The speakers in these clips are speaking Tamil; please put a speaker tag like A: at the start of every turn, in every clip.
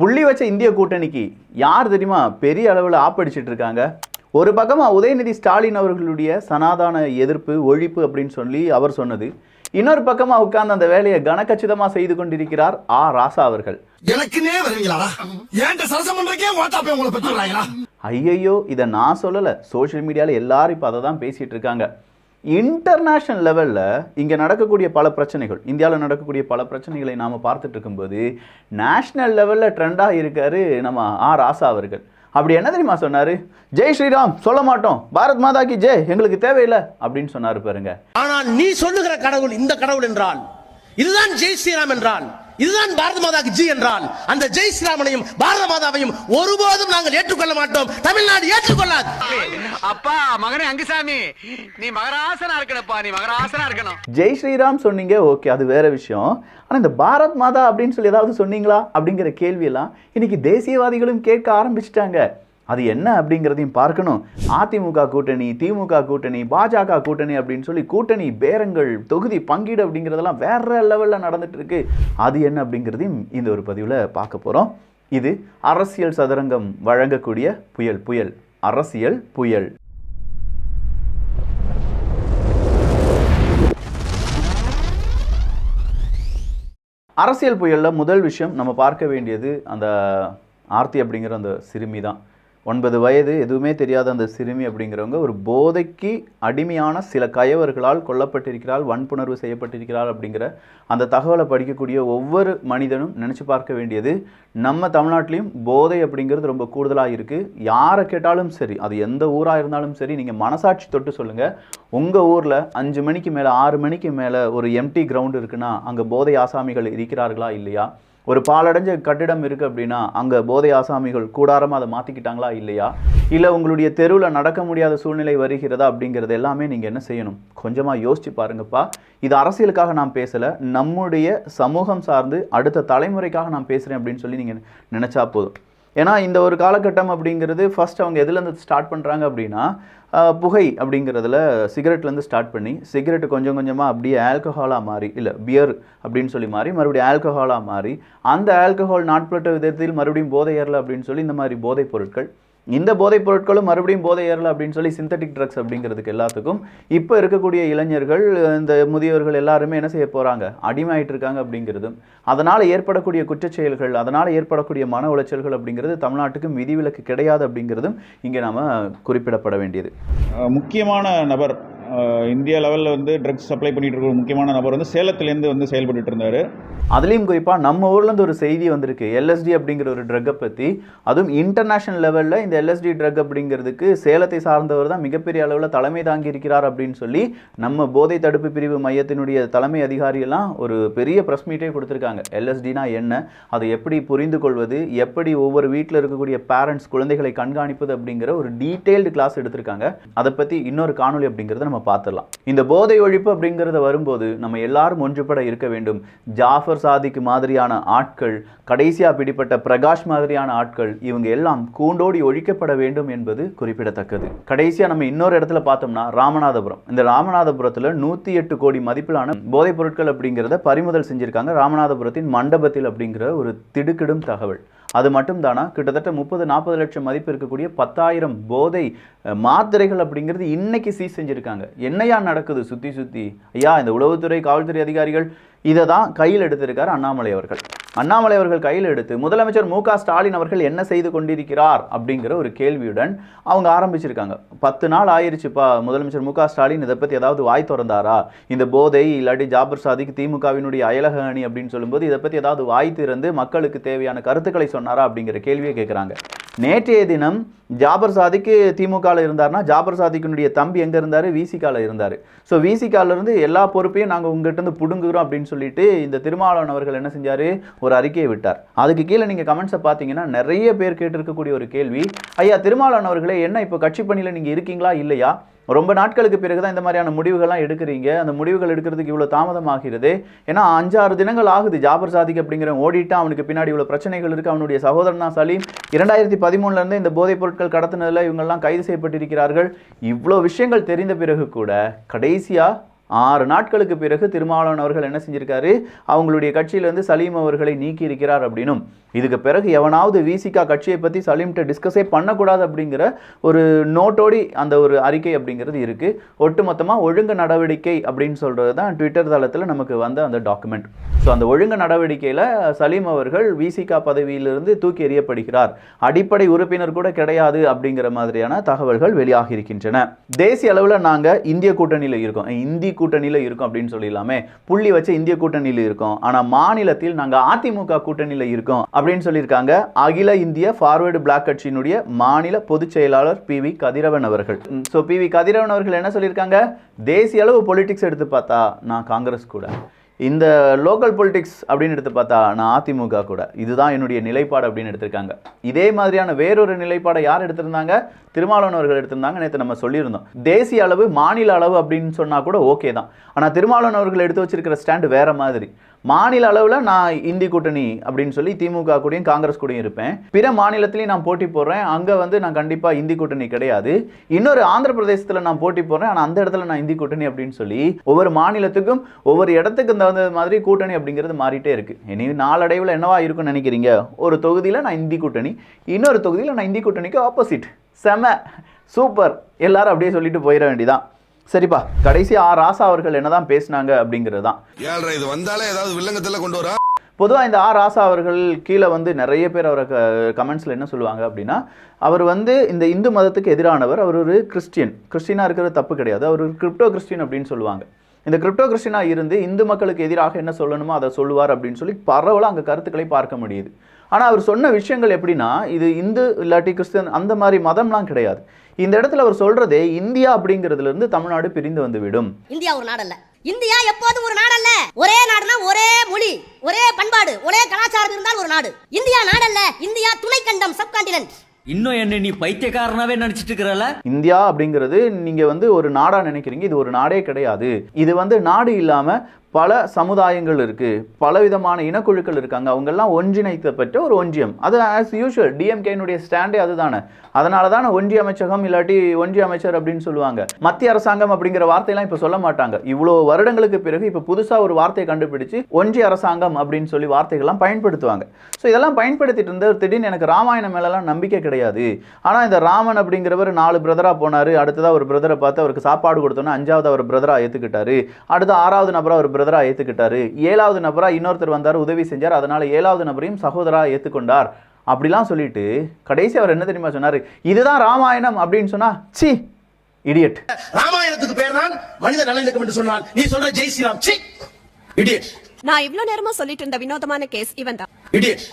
A: புள்ளி வச்ச இந்திய கூட்டணிக்கு யார் தெரியுமா பெரிய அளவில் ஆப்படிச்சிட்டு இருக்காங்க? ஒரு பக்கமாக உதயநிதி ஸ்டாலின் அவர்களுடைய சனாதன எதிர்ப்பு ஒழிப்பு அப்படின்னு சொல்லி அவர் சொன்னது, இன்னொரு பக்கமாக உட்கார்ந்து அந்த வேலையை கனக்கச்சிதமாக செய்து கொண்டிருக்கிறார் ராசா அவர்கள். ஐயையோ, இதை நான் சொல்லலை, சோஷியல் மீடியாவில் எல்லாரும் இப்போ அதை தான் பேசிட்டு இருக்காங்க. இன்டர்நேஷ்னல் லெவலில் இங்கே நடக்கக்கூடிய பல பிரச்சனைகள், இந்தியாவில் நடக்கக்கூடிய பல பிரச்சனைகளை நாம் பார்த்துட்டு இருக்கும்போது நேஷ்னல் லெவலில் ட்ரெண்டாக இருக்காரு நம்ம ராசா அவர்கள். அப்படி என்ன தெரியுமா சொன்னார்? ஜெய் ஸ்ரீராம் சொல்ல மாட்டோம், பாரத் மாதா கி ஜெய் எங்களுக்கு தேவையில்லை அப்படின்னு சொன்னார் பாருங்க.
B: ஆனால் நீ சொல்லுகிற கடவுள் இந்த கடவுள் என்றால், இதுதான் ஜெய் ஸ்ரீராம் என்றால், இதுதான் பாரத மாதாக்கு ஜி என்றால், அந்த ஜெய் ஸ்ரீராமனையும் பாரத மாதாவையும் ஒருபோதும் நாங்கள் ஏற்றுக்கொள்ள மாட்டோம். தமிழ்நாடு ஏற்றுக்கொள்ளாது.
C: அப்பா மகனே அங்குசாமி, நீ மகராசனா இருக்கணும்ப்பா, நீ மகராசனா இருக்கணும்.
A: ஜெய் ஸ்ரீராம் சொன்னீங்க, ஓகே, அது வேற விஷயம். ஆனால் இந்த பாரத் மாதா அப்படின்னு சொல்லி ஏதாவது சொன்னீங்களா அப்படிங்கிற கேள்வியெல்லாம் இன்னைக்கு தேசியவாதிகளும் கேட்க ஆரம்பிச்சிட்டாங்க. அது என்ன அப்படிங்கிறதையும் பார்க்கணும். அதிமுக கூட்டணி, திமுக கூட்டணி, பாஜக கூட்டணி அப்படின்னு சொல்லி கூட்டணி பேரங்கள், தொகுதி பங்கீடு அப்படிங்கிறதெல்லாம் வேற லெவலில் நடந்துட்டு இருக்கு. அது என்ன அப்படிங்கிறதையும் இந்த ஒரு பதிவில் பார்க்க போகிறோம். இது அரசியல் சதுரங்கம் வழங்கக்கூடிய புயல் அரசியல் புயல். அரசியல் புயலில் முதல் விஷயம் நம்ம பார்க்க வேண்டியது அந்த ஆர்த்தி அப்படிங்கிற அந்த சிறுமி தான். 9 வயது, எதுவுமே தெரியாத அந்த சிறுமி அப்படிங்கிறவங்க ஒரு போதைக்கு அடிமையான சில கயவர்களால் கொல்லப்பட்டிருக்கிறாள், வன்புணர்வு செய்யப்பட்டிருக்கிறாள் அப்படிங்கிற அந்த தகவலை படிக்கக்கூடிய ஒவ்வொரு மனிதனும் நினச்சி பார்க்க வேண்டியது, நம்ம தமிழ்நாட்டிலையும் போதை அப்படிங்கிறது ரொம்ப கூடுதலாக இருக்குது. யாரை கேட்டாலும் சரி, அது எந்த ஊராக இருந்தாலும் சரி, நீங்கள் மனசாட்சி தொட்டு சொல்லுங்கள், உங்கள் ஊரில் 5 மணிக்கு மேலே 6 மணிக்கு மேலே ஒரு எம்டி கிரவுண்டு இருக்குன்னா அங்கே போதை ஆசாமிகள் இருக்கிறார்களா இல்லையா? ஒரு பாலடைஞ்ச கட்டிடம் இருக்குது அப்படின்னா அங்கே போதை ஆசாமிகள் கூடாரமாக அதை மாற்றிக்கிட்டாங்களா இல்லையா? இல்லை உங்களுடைய தெருவில் நடக்க முடியாத சூழ்நிலை வருகிறதா அப்படிங்கிறது எல்லாமே நீங்கள் என்ன செய்யணும், கொஞ்சமாக யோசிச்சு பாருங்கப்பா. இது அரசியலுக்காக நான் பேசலை, நம்முடைய சமூகம் சார்ந்து அடுத்த தலைமுறைக்காக நான் பேசுகிறேன் அப்படின்னு சொல்லி நீங்கள் நினச்சா போதும். ஏன்னா இந்த ஒரு காலகட்டம் அப்படிங்கிறது ஃபர்ஸ்ட் அவங்க எதுலேருந்து ஸ்டார்ட் பண்ணுறாங்க அப்படின்னா, புகை அப்படிங்கிறதுல சிகரெட்லேருந்து ஸ்டார்ட் பண்ணி, சிகரெட்டு கொஞ்சம் கொஞ்சமாக அப்படியே ஆல்கஹாலாக மாறி, இல்லை பியர் அப்படின்னு சொல்லி மாறி மறுபடியும் ஆல்கஹாலாக மாறி, அந்த ஆல்கஹால் நாட்பட்ட விதத்தில் மறுபடியும் போதை ஏறலை அப்படின்னு சொல்லி இந்த மாதிரி போதைப் பொருட்கள், இந்த போதைப் பொருட்களும் மறுபடியும் போதை ஏறலை அப்படின்னு சொல்லி சிந்தட்டிக் ட்ரக்ஸ் அப்படிங்கிறதுக்கு எல்லாத்துக்கும் இப்போ இருக்கக்கூடிய இளைஞர்கள், இந்த முதியவர்கள் எல்லாருமே என்ன செய்ய போகிறாங்க, அடிமையாயிட்டு இருக்காங்க அப்படிங்கிறதும், அதனால் ஏற்படக்கூடிய குற்றச்செயல்கள், அதனால் ஏற்படக்கூடிய மன உளைச்சல்கள் அப்படிங்கிறது தமிழ்நாட்டுக்கும் விதிவிலக்கு கிடையாது அப்படிங்கிறதும் இங்கே நாம் குறிப்பிடப்பட வேண்டியது.
D: முக்கியமான நபர், இந்தியா லெவலில் வந்து ட்ரக்ஸ் சப்ளை பண்ணிட்டு இருக்கிற முக்கியமான நபர் வந்து சேலத்துலேருந்து வந்து செயல்பட்டு இருந்தார்.
A: அதுலேயும் குறிப்பாக நம்ம ஊர்லேருந்து ஒரு செய்தி வந்திருக்கு, எல்எஸ்டி அப்படிங்கிற ஒரு ட்ரக்கை பற்றி. அதுவும் இன்டர்நேஷ்னல் லெவலில் இந்த எல்எஸ்டி ட்ரக் அப்படிங்கிறதுக்கு சேலத்தை சார்ந்தவர் தான் மிகப்பெரிய அளவில் தலைமை தாங்கி இருக்கிறார் அப்படின்னு சொல்லி நம்ம போதை தடுப்பு பிரிவு மையத்தினுடைய தலைமை அதிகாரியெல்லாம் ஒரு பெரிய ப்ரெஸ் மீட்டே கொடுத்துருக்காங்க. எல்எஸ்டினா என்ன, அதை எப்படி புரிந்து கொள்வது, எப்படி ஒவ்வொரு வீட்டில் இருக்கக்கூடிய பேரண்ட்ஸ் குழந்தைகளை கண்காணிப்பது அப்படிங்கிற ஒரு டீட்டெயில்டு கிளாஸ் எடுத்திருக்காங்க. அதை பற்றி இன்னொரு காணொலி அப்படிங்கிறத நம்ம பார்த்துடலாம். இந்த போதை ஒழிப்பு அப்படிங்கிறத வரும்போது நம்ம எல்லாரும் ஒன்றுபட இருக்க வேண்டும். ஜாஃபர் சாதிக்கு மாதிரியான ஆட்கள், கடைசியாக பிடிப்பட்ட பிரகாஷ் மாதிரியான ஆட்கள், இவங்க எல்லாம் கூண்டோடி ஒழிக்கப்பட வேண்டும் என்பது குறிப்பிடத்தக்கது. கடைசியாக நம்ம இன்னொரு இடத்துல பார்த்தோம்னா ராமநாதபுரம். இந்த ராமநாதபுரத்தில் 108 கோடி மதிப்பிலான போதைப் பொருட்கள் அப்படிங்கிறத பறிமுதல் செஞ்சிருக்காங்க ராமநாதபுரத்தின் மண்டபத்தில் அப்படிங்கிற ஒரு திடுக்கிடும் தகவல். அது மட்டும் தானா, கிட்டத்தட்ட 30-40 லட்சம் மதிப்பு இருக்கக்கூடிய 10,000 போதை மாத்திரைகள் அப்படிங்கிறது இன்னைக்கு சீஸ் செஞ்சுருக்காங்க. என்னையா நடக்குது சுற்றி சுற்றி? ஐயா, இந்த உளவுத்துறை காவல்துறை அதிகாரிகள் இதை தான் கையில் எடுத்திருக்கார் அண்ணாமலை அவர்கள். அண்ணாமலை அவர்கள் கையில் எடுத்து முதலமைச்சர் மு.க. ஸ்டாலின் அவர்கள் என்ன செய்து கொண்டிருக்கிறார் அப்படிங்கிற ஒரு கேள்வியுடன் அவங்க ஆரம்பிச்சிருக்காங்க. 10 நாள் ஆயிடுச்சுப்பா, முதலமைச்சர் மு.க. ஸ்டாலின் இதை பற்றி ஏதாவது வாய் திறந்தாரா? இந்த போதை இல்லாட்டி ஜாபர் சாதிக்கு திமுகவினுடைய அயலக அணி அப்படின்னு சொல்லும்போது இதை பற்றி ஏதாவது வாய் திறந்து மக்களுக்கு தேவையான கருத்துக்களை சொன்னாரா அப்படிங்கிற கேள்வியை கேட்குறாங்க. நேற்றைய தினம் ஜாபர் சாதிக்கு திமுகவில் இருந்தார்னா, ஜாபர் சாதிக்கினுடைய தம்பி எங்கே இருந்தார்? விசிகாவில் இருந்தார். ஸோ விசிகாவிலிருந்து எல்லா பொறுப்பையும் நாங்கள் உங்ககிட்ட புடுங்குகிறோம் அப்படின்னு சொல்லிட்டு இந்த திருமாவளவன் அவர்கள் என்ன செஞ்சார்? ஒரு அறிக்கையை விட்டார். அதுக்கு கீழே நீங்கள் கமெண்ட்ஸை பார்த்தீங்கன்னா நிறைய பேர் கேட்டிருக்கக்கூடிய ஒரு கேள்வி, ஐயா திருமாவளவன் அவர்களே, என்ன இப்போ கட்சி பணியில் நீங்கள் இருக்கீங்களா இல்லையா? ரொம்ப நாட்களுக்கு பிறகுதான் இந்த மாதிரியான முடிவுகள்லாம் எடுக்கிறீங்க, அந்த முடிவுகள் எடுக்கிறதுக்கு இவ்வளோ தாமதமாகிறது. ஏன்னா 5-6 தினங்கள் ஆகுது ஜாபர் சாதிக் அப்படிங்கிற ஓடிட்டு, அவனுக்கு பின்னாடி இவ்வளோ பிரச்சனைகள் இருக்குது. அவனுடைய சகோதரன் தான் சலீம் 2013 இந்த போதைப் பொருட்கள் கடத்தினதில் இவங்கெல்லாம் கைது செய்யப்பட்டிருக்கிறார்கள். இவ்வளோ விஷயங்கள் தெரிந்த பிறகு கூட கடைசியாக 6 நாட்களுக்கு பிறகு திருமாவளவன் அவர்கள் என்ன செஞ்சிருக்காரு, அவங்களுடைய கட்சியிலிருந்து சலீம் அவர்களை நீக்கி இருக்கிறார் அப்படின்னும், இதுக்கு பிறகு எவனாவது விசிகா கட்சியை பற்றி சலீம்கிட்ட டிஸ்கஸே பண்ணக்கூடாது அப்படிங்கிற ஒரு நோட்டோடி அந்த ஒரு அறிக்கை அப்படிங்கிறது இருக்கு. ஒட்டுமொத்தமாக ஒழுங்கு நடவடிக்கை அப்படின்னு சொல்றது தான் ட்விட்டர் தளத்தில் நமக்கு வந்த அந்த டாக்குமெண்ட். ஸோ அந்த ஒழுங்கு நடவடிக்கையில் சலீம் அவர்கள் விசிகா பதவியிலிருந்து தூக்கி எறியப்படுகிறார், அடிப்படை உறுப்பினர் கூட கிடையாது அப்படிங்கிற மாதிரியான தகவல்கள் வெளியாகி இருக்கின்றன. தேசிய அளவில் நாங்கள் இந்திய கூட்டணியில் இருக்கோம், இந்தி கூட்டணியில் இருக்கோம் அப்படின்னு சொல்லிடலாமே, புள்ளி வச்ச இந்திய கூட்டணியில் இருக்கோம். ஆனால் மாநிலத்தில் நாங்கள் அதிமுக கூட்டணியில் இருக்கோம் அப்படின்னு சொல்லியிருக்காங்க அகில இந்திய ஃபார்வர்டு பிளாக் கட்சியினுடைய மாநில பொதுச் செயலாளர் PV கதிரவன் அவர்கள். ஸோ PV கதிரவன் அவர்கள் என்ன சொல்லியிருக்காங்க, தேசிய அளவு பொலிட்டிக்ஸ் எடுத்து பார்த்தா நான் காங்கிரஸ் கூட, இந்த லோக்கல் பொலிட்டிக்ஸ் அப்படின்னு எடுத்து பார்த்தா நான் அதிமுக கூட, இதுதான் என்னுடைய நிலைப்பாடு அப்படின்னு எடுத்திருக்காங்க. இதே மாதிரியான வேறொரு நிலைப்பாடை யார் எடுத்திருந்தாங்க, திருமாவளவன் அவர்கள் எடுத்திருந்தாங்க. நேற்று நம்ம சொல்லியிருந்தோம், தேசிய அளவு மாநில அளவு அப்படின்னு சொன்னால் கூட ஓகே தான். ஆனால் திருமாவளவன் அவர்கள் எடுத்து வச்சிருக்கிற ஸ்டாண்டு வேற மாதிரி. மாநில அளவில் நான் இந்தி கூட்டணி அப்படின்னு சொல்லி திமுக கூடயும் காங்கிரஸ் கூடயும் இருப்பேன், பிற மாநிலத்திலையும் நான் போட்டி போடுறேன், அங்கே வந்து நான் கண்டிப்பாக இந்தி கூட்டணி கிடையாது, இன்னொரு ஆந்திர பிரதேசத்தில் நான் போட்டி போடுறேன், ஆனால் அந்த இடத்துல நான் இந்தி கூட்டணி அப்படின்னு சொல்லி ஒவ்வொரு மாநிலத்துக்கும் ஒவ்வொரு இடத்துக்கு தகுந்த மாதிரி கூட்டணி அப்படிங்கிறது மாறிட்டே இருக்கு. இனி நாளடைவில் என்னவா இருக்குன்னு நினைக்கிறீங்க, ஒரு தொகுதியில் நான் இந்தி கூட்டணி, இன்னொரு தொகுதியில் நான் இந்தி கூட்டணிக்கு ஆப்போசிட். செம சூப்பர், எல்லாரும் அப்படியே சொல்லிட்டு போயிட வேண்டியதான். சரிப்பா, கடைசியா ராசா அவர்கள் என்னதான் பேசினாங்க அப்படிங்கிறது தான்.
E: இது வந்தாலே ஏதாவது வில்லங்கத்துல கொண்டு வரா.
A: பொதுவாக இந்த ராசா அவர்கள் கீழே வந்து நிறைய பேர் அவரை கமெண்ட்ஸில் என்ன சொல்லுவாங்க அப்படின்னா, அவர் வந்து இந்த இந்து மதத்துக்கு எதிரானவர், அவர் ஒரு கிறிஸ்டினாக இருக்கிறது தப்பு கிடையாது, அவர் ஒரு கிரிப்டோ கிறிஸ்டின் அப்படின்னு சொல்லுவாங்க. இந்த கிரிப்டோ கிறிஸ்டினாக இருந்து இந்து மக்களுக்கு எதிராக என்ன சொல்லணுமோ அதை சொல்லுவார் அப்படின்னு சொல்லி பரவலாக அங்கே கருத்துக்களை பார்க்க முடியுது. ஆனால் அவர் சொன்ன விஷயங்கள் எப்படின்னா, இது இந்து இல்லாட்டி கிறிஸ்தன் அந்த மாதிரி மதம்லாம் கிடையாது. இந்த இடத்துல அவர் சொல்றதே இந்தியா அப்படிங்கிறதுல இருந்து தமிழ்நாடு பிரிந்து வந்து விடும்.
F: இந்தியா ஒரு நாடு அல்ல, இந்தியா எப்போதும் ஒரு நாடு அல்ல. ஒரே நாடுனா ஒரே மொழி, ஒரே பண்பாடு, ஒரே கலாச்சாரம் இருந்தால் ஒரு நாடு. இந்தியா நாடு அல்ல, இந்தியா துணைக்கண்டம், சப்கான்டினென்ட்.
G: இன்னும் என்ன நீ பைத்தியக்காரனாவே நினைச்சிட்டு இருக்கறல?
A: இந்தியா அப்படிங்கிறது நீங்க வந்து ஒரு நாடா நினைக்கிறீங்க, இது ஒரு நாடே கிடையாது. இது வந்து நாடு இல்லாம பல சமுதாயங்கள் இருக்கு, பலவிதமான இனக்குழுக்கள் இருக்காங்க, அவங்கெல்லாம் ஒன்றிணைக்கப்பட்ட ஒரு ஒன்றியம். அது ஆஸ் யூஷுவல் டிஎம்கேனுடைய ஸ்டாண்டே அதுதானே. அதனால தானே ஒன்றிய அமைச்சகம் இல்லாட்டி ஒன்றிய அமைச்சர் அப்படின்னு சொல்லுவாங்க. மத்திய அரசாங்கம் அப்படிங்கிற வார்த்தையெல்லாம் இப்போ சொல்ல மாட்டாங்க. இவ்வளோ வருடங்களுக்கு பிறகு இப்போ புதுசாக ஒரு வார்த்தையை கண்டுபிடிச்சு ஒன்றிய அரசாங்கம் அப்படின்னு சொல்லி வார்த்தைகள்லாம் பயன்படுத்துவாங்க. ஸோ இதெல்லாம் பயன்படுத்திட்டு இருந்த திடீர்னு எனக்கு ராமாயணம் மேலெல்லாம் நம்பிக்கை கிடையாது. ஆனால் இந்த ராமன் அப்படிங்கிறவர் 4 பிரதராக போனார், அடுத்ததாக ஒரு பிரதரை பார்த்து அவருக்கு சாப்பாடு கொடுத்தோன்னா 5வது அவர் பிரதராக ஏற்றுக்கிட்டாரு, அடுத்த 6வது நபராக ஒரு பிரதரா ஏத்துக்கிட்டாரு, 7வது நபரா இன்னொருத்தர் வந்தார் உதவி செஞ்சார், அதனால 7வது நபரையும் சகோதரா ஏத்துக்கொண்டார் அப்படிலாம் சொல்லிட்டு கடைசி அவர் என்ன தெரியுமா சொன்னாரு, இதுதான் ராமாயணம் அப்படின்னு சொன்னா சி இடியட்.
B: ராமாயணத்துக்கு பேர் தான் மனித நலனுக்கு என்று சொன்னால் நீ சொல்ற ஜெய் ஸ்ரீராம் சி இடியட்.
H: நான் இவ்ளோ நேரமா சொல்லிட்டு இருந்த வினோதமான கேஸ் இவன் தான்
B: இடியட்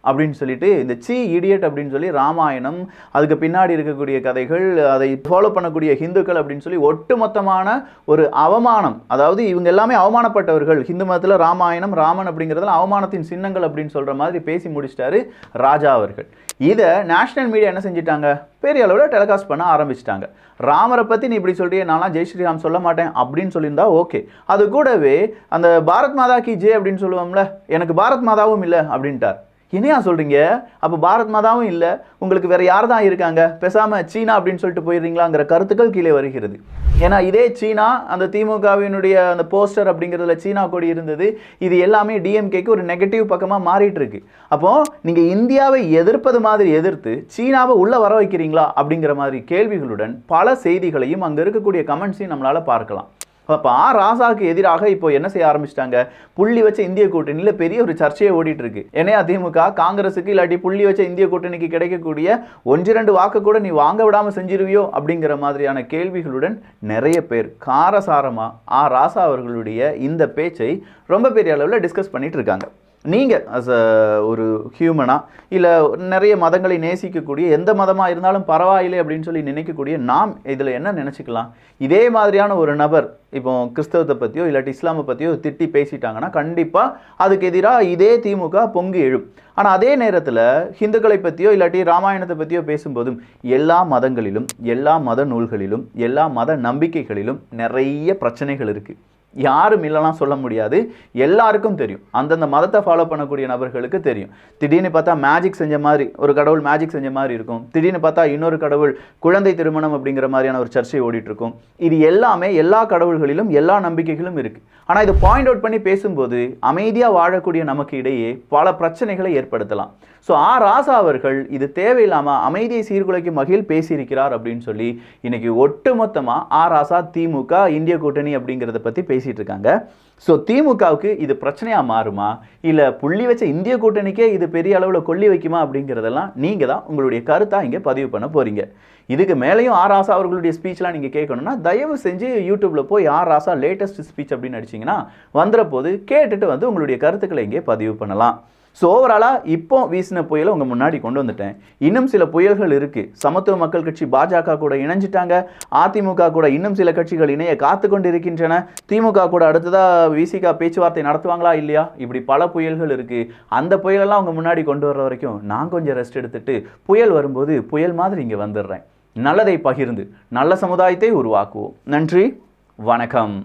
A: அப்படின்னு சொல்லிட்டு இந்த சி இடியட் அப்படின்னு சொல்லி ராமாயணம், அதுக்கு பின்னாடி இருக்கக்கூடிய கதைகள், அதை ஃபாலோ பண்ணக்கூடிய ஹிந்துக்கள் அப்படின்னு சொல்லி ஒட்டுமொத்தமான ஒரு அவமானம். அதாவது இவங்க எல்லாமே அவமானப்பட்டவர்கள். ஹிந்து மதத்தில் ராமாயணம் ராமன் அப்படிங்கிறதுல அவமானத்தின் சின்னங்கள் அப்படின்னு சொல்ற மாதிரி பேசி முடிச்சிட்டாரு ராஜா அவர்கள். இதை நேஷனல் மீடியா என்ன செஞ்சிட்டாங்க, பெரிய அளவில் டெலிகாஸ்ட் பண்ண ஆரம்பிச்சிட்டாங்க. ராமரை பற்றி நீ இப்படி சொல்லியே, நான்லாம் ஜெய் ஸ்ரீராம் சொல்ல மாட்டேன் அப்படின்னு சொல்லியிருந்தா ஓகே. அது கூடவே அந்த பாரத் மாதா கி ஜெய் அப்படின்னு சொல்லுவோம்ல, எனக்கு பாரத் மாதாவும் இல்லை அப்படின்ட்டார். என்னையா சொல்றீங்க, அப்போ பாரத் மாதாவும் இல்லை, உங்களுக்கு வேற யார் தான் இருக்காங்க, பேசாம சீனா அப்படின்னு சொல்லிட்டு போயிடுறீங்களாங்கிற கருத்துக்கள் கீழே வருகிறது. ஏன்னா இதே சீனா அந்த திமுகவினுடைய அந்த போஸ்டர் அப்படிங்கிறதுல சீனா கொடி இருந்தது, இது எல்லாமே டிஎம்கேக்கு ஒரு நெகட்டிவ் பக்கமாக மாறிட்டு இருக்கு. அப்போ நீங்க இந்தியாவை எதிர்ப்பது மாதிரி எதிர்த்து சீனாவை உள்ள வர வைக்கிறீங்களா அப்படிங்கிற மாதிரி கேள்விகளுடன் பல செய்திகளையும் அங்கே இருக்கக்கூடிய கமெண்ட்ஸையும் நம்மளால பார்க்கலாம். அப்போ ராசாவுக்கு எதிராக இப்போ என்ன செய்ய ஆரம்பிச்சிட்டாங்க, புள்ளி வச்ச இந்திய கூட்டணியில் பெரிய ஒரு சர்ச்சையை ஓடிட்டு இருக்கு. ஏன்னா திமுக காங்கிரஸுக்கு இல்லாட்டி புள்ளி வச்ச இந்திய கூட்டணிக்கு கிடைக்கக்கூடிய 1-2 வாக்கு கூட நீ வாங்க விடாமல் செஞ்சிருவியோ அப்படிங்கிற மாதிரியான கேள்விகளுடன் நிறைய பேர் காரசாரமா ராசா அவர்களுடைய இந்த பேச்சை ரொம்ப பெரிய அளவில் டிஸ்கஸ் பண்ணிட்டு இருக்காங்க. நீங்கள் அஸ் அ ஒரு ஹியூமனாக இல்லை நிறைய மதங்களை நேசிக்கக்கூடிய எந்த மதமாக இருந்தாலும் பரவாயில்லை அப்படின்னு சொல்லி நினைக்கக்கூடிய நாம் இதில் என்ன நினச்சிக்கலாம், இதே மாதிரியான ஒரு நபர் இப்போ கிறிஸ்தவத்தை பற்றியோ இல்லாட்டி இஸ்லாமை பற்றியோ திட்டி பேசிட்டாங்கன்னா கண்டிப்பாக அதுக்கு எதிராக இதே திமுக பொங்கி எழும். ஆனால் அதே நேரத்தில் ஹிந்துக்களை பற்றியோ இல்லாட்டி ராமாயணத்தை பற்றியோ பேசும்போதும் எல்லா மதங்களிலும் எல்லா மத நூல்களிலும் எல்லா மத நம்பிக்கைகளிலும் நிறைய பிரச்சனைகள் இருக்குது. யாரும் இல்லைலாம் சொல்ல முடியாது, எல்லாருக்கும் தெரியும். அந்தந்த மதத்தை ஃபாலோ பண்ணக்கூடிய நபர்களுக்கு தெரியும். திடீர்னு பார்த்தா மேஜிக் செஞ்ச மாதிரி ஒரு கடவுள் மேஜிக் செஞ்ச மாதிரி இருக்கும். திடீர்னு பார்த்தா இன்னொரு கடவுள் குழந்தை திருமணம் அப்படிங்கிற மாதிரியான ஒரு சர்ச்சை ஓடிட்டு இருக்கும். இது எல்லாமே எல்லா கடவுள்களிலும் எல்லா நம்பிக்கைகளும் இருக்கு. ஆனால் இது பாயிண்ட் அவுட் பண்ணி பேசும்போது அமைதியாக வாழக்கூடிய நமக்கு இடையே பல பிரச்சனைகளை ஏற்படுத்தலாம். ஸோ ராசா அவர்கள் இது தேவையில்லாமல் அமைதியை சீர்குலைக்கும் வகையில் பேசியிருக்கிறார் அப்படின்னு சொல்லி இன்னைக்கு ஒட்டுமொத்தமாக ராசா திமுக இந்திய கூட்டணி அப்படிங்கிறத பற்றி பேசிட்டு இருக்காங்க. ஸோ திமுகவுக்கு இது பிரச்சனையாக மாறுமா, இல்லை புள்ளி வச்ச இந்திய கூட்டணிக்கே இது பெரிய அளவில் கொல்லி வைக்குமா அப்படிங்கிறதெல்லாம் நீங்கள் தான் உங்களுடைய கருத்தாக இங்கே பதிவு பண்ண போகிறீங்க. இதுக்கு மேலேயும் ராசா அவர்களுடைய ஸ்பீச்லாம் நீங்கள் கேட்கணும்னா தயவு செஞ்சு யூடியூப்பில் போய் ராசா லேட்டஸ்ட் ஸ்பீச் அப்படின்னு அடிச்சிங்கன்னா வந்துற போது கேட்டுட்டு வந்து உங்களுடைய கருத்துக்களை இங்கே பதிவு பண்ணலாம். ஸோ ஓவராலாக இப்போ வீசின புயலை உங்கள் முன்னாடி கொண்டு வந்துட்டேன். இன்னும் சில புயல்கள் இருக்குது. சமத்துவ மக்கள் கட்சி பாஜக கூட இணைஞ்சிட்டாங்க. அதிமுக கூட இன்னும் சில கட்சிகள் இணைய காத்து கொண்டு இருக்கின்றன. திமுக கூட அடுத்ததாக விசிகா பேச்சுவார்த்தை நடத்துவாங்களா இல்லையா, இப்படி பல புயல்கள் இருக்குது. அந்த புயலெல்லாம் உங்கள் முன்னாடி கொண்டு வர்ற வரைக்கும் நான் கொஞ்சம் ரெஸ்ட் எடுத்துட்டு புயல் வரும்போது புயல் மாதிரி இங்கே வந்துடுறேன். நல்லதை பகிர்ந்து நல்ல சமுதாயத்தை உருவாக்குவோம். நன்றி, வணக்கம்.